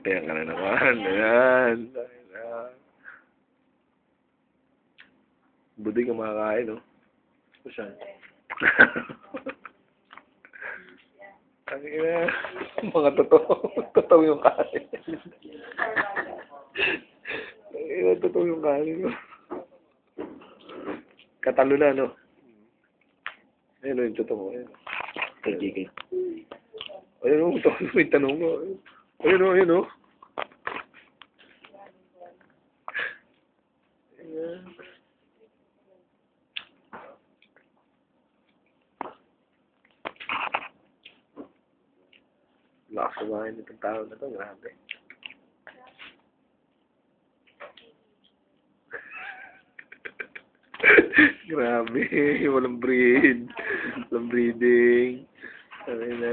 Ayan ka na naman. Ayan. Buti ka makakain, no? Saan? Ang ina. Mga totoo. Totoo yung kain. Ang ina, totoo yung kain, no? Katalo na, no? Ayun, no, yung totoo. Ayun. Kay JK. Ayun, no, may tanong mo. Ayun, no, ayun, no? Ayan. Lakas kumain itong tao na to, grabe. Grabe, walang breed. Walang breeding. Ayun na.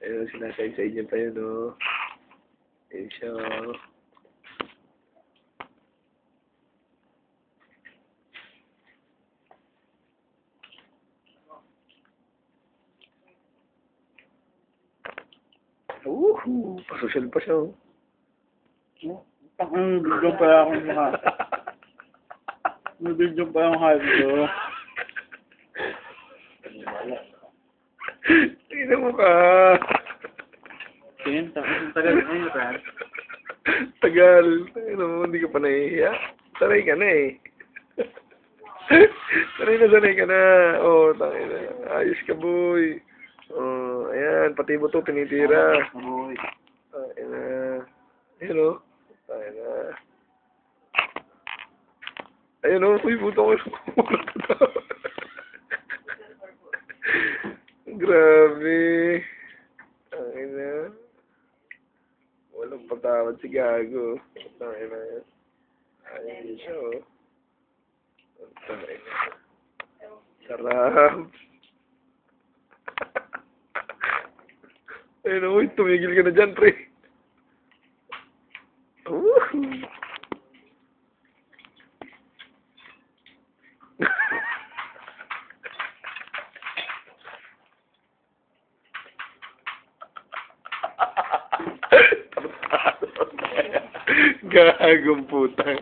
Ayun, sinasay sa inyo pa yun, no? Ayun siya, oh. Woohoo! Pasosyal pa siya, oh. Ang video pa ako mga. May video pa yung hype ko. Tingnan mo ka. Tingin, tapos tagal na yun, Brad. Tagal. Tingnan mo, hindi ka pa nahihiya. Sanay ka na eh. Sanay ka na. Oh, tangin na. Ayos ka, boy. Oh, ayan. Pati mo to, pinitira. Boy. Tangin na. Ayun o. Tangin na. Ayun o. Uy, puto ko. Grabe. Tangin na. Walang patawad si Gago. Tangin na. Ayun siya o. Tangin na. Sarap. Ayun o. Tumigil ka na dyan, pre. Woohoo! Gagong putang.